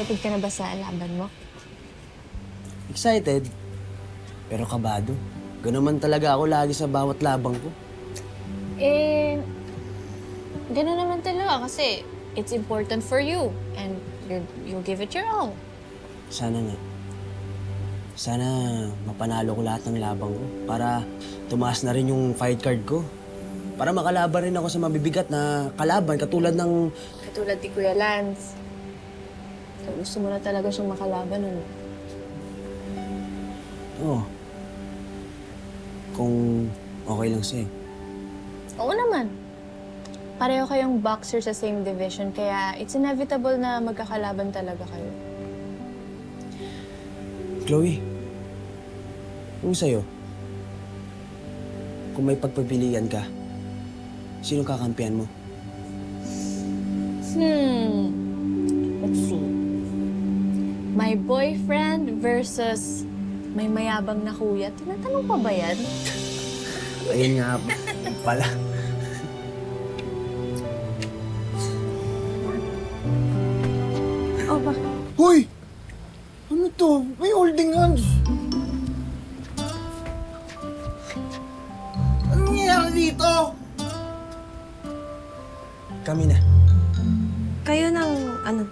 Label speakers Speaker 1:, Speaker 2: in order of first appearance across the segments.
Speaker 1: Excited ka na ba sa laban mo?
Speaker 2: Excited, pero kabado. Ganun man talaga ako lagi sa bawat labang ko.
Speaker 1: Eh, gano'n naman talaga kasi it's important for you and you'll give it your all.
Speaker 2: Sana nga. Sana mapanalo ko lahat ng labang ko para tumaas na rin yung fight card ko. Para makalaban rin ako sa mabibigat na kalaban katulad ng...
Speaker 1: Katulad ni Kuya Lance. So, gusto mo na talaga siyang makalaban, ano?
Speaker 2: Oo. Kung okay lang sa'yo.
Speaker 1: Oo naman. Pareho kayong boxer sa same division, kaya it's inevitable na magkakalaban talaga kayo.
Speaker 2: Chloe, kung sa'yo, kung may pagpipilian ka, sino kakampihan mo?
Speaker 1: Let's see. My boyfriend versus may mayabang na kuya. Tinatanong pa ba yan?
Speaker 2: Ayun nga pala.
Speaker 1: Oh, bakit?
Speaker 3: Hoy! Ano to? May holding hands. Anong nangyayari dito?
Speaker 2: Kami na.
Speaker 4: Kayo ng ano?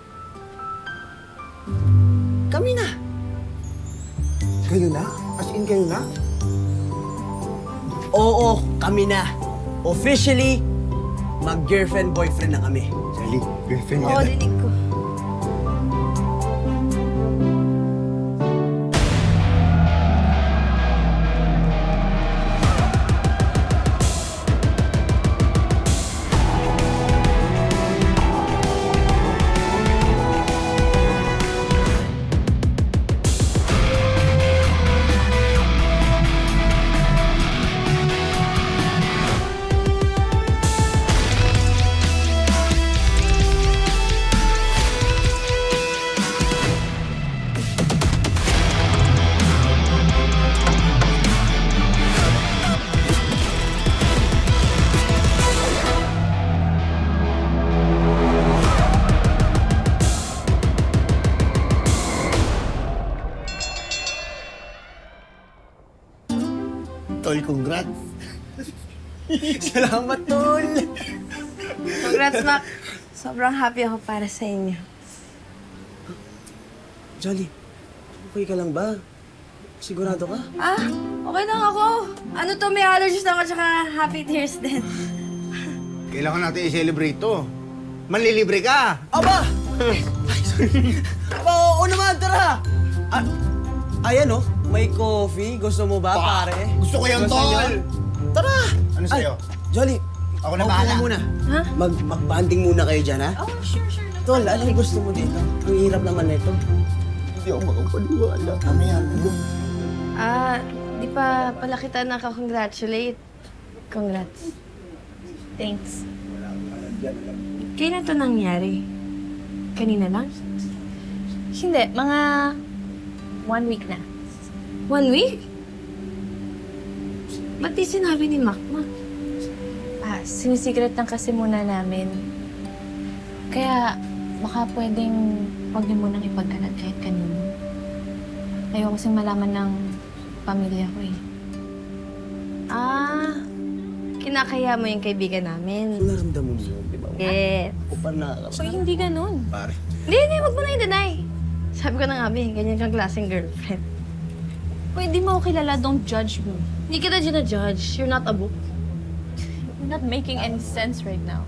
Speaker 2: Kami na.
Speaker 3: Kayo na? As in kayo na?
Speaker 2: Oo, kami na. Officially, mag-girlfriend-boyfriend na kami.
Speaker 3: Sally, girlfriend
Speaker 4: Oo, dinig ko.
Speaker 3: Tol, congrats.
Speaker 2: Salamat, tol.
Speaker 4: Congrats, Mac. Sobrang happy ako para sa inyo.
Speaker 2: Jolly, okay ka lang ba? Sigurado ka?
Speaker 4: Ah, okay lang ako. Ano to, may allergies lang ako tsaka happy tears din.
Speaker 3: Kailangan natin i-celebrate to. Manlilibre ka.
Speaker 2: Aba! Ay, sorry. Aba, oo naman, tara! Ayan oh, may coffee. Gusto mo ba, pare?
Speaker 3: Gusto ko yan,
Speaker 2: Gusto
Speaker 3: tol.
Speaker 2: niyo? Tara!
Speaker 3: Ano sa'yo?
Speaker 2: Jolly,
Speaker 3: Ako na
Speaker 2: upo
Speaker 3: bahala.
Speaker 2: ka muna.
Speaker 4: Ha?
Speaker 2: Mag-banding muna kayo dyan, ha?
Speaker 4: Oh, sure.
Speaker 2: Tol, anong gusto mo dito? Ang hirap naman na ito.
Speaker 3: Hindi ako makapaniwala. Mamaya mo.
Speaker 4: Ah, di pa pala kita naka-congratulate. Congrats.
Speaker 1: Thanks.
Speaker 4: Kailan to nangyari? Kanina lang?
Speaker 1: Hindi, mga 1 week na.
Speaker 4: 1 week? Ba't di sinabi ni Mac?
Speaker 1: Sinisigret lang kasi muna namin. Kaya baka pwedeng huwag niyo munang ipagkalat kahit kanino. Ayoko kasing malaman ng pamilya ko eh.
Speaker 4: Ah, kinakaya mo yung kaibigan namin.
Speaker 2: Naramdaman mo yun, di ba?
Speaker 4: Get.
Speaker 2: O parang nakakasama.
Speaker 1: So, hindi ganun.
Speaker 3: Pare.
Speaker 4: Hindi, wag mo na i-deny. Sabi ko na nga, ganyan kang klaseng girlfriend.
Speaker 1: Kung hindi mo ako kilala, don't judge me.
Speaker 4: Hindi kita judge. You're not a book.
Speaker 1: You're not making any sense right now.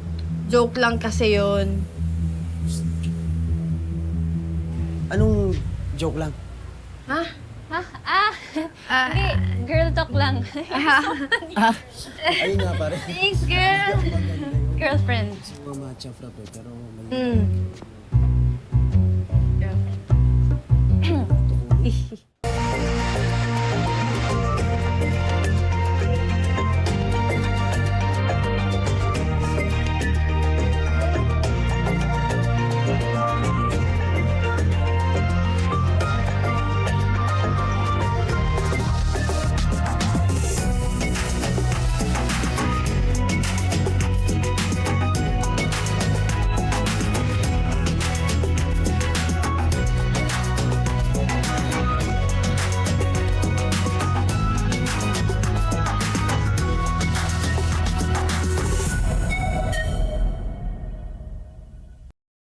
Speaker 4: Joke lang kasi yon.
Speaker 2: Anong joke lang?
Speaker 4: Ha?
Speaker 1: Hindi, girl talk lang.
Speaker 2: Ayun nga, pare.
Speaker 4: Thanks, girl.
Speaker 1: Girlfriend.
Speaker 2: Mga matcha frappe, pero...
Speaker 4: Hmm.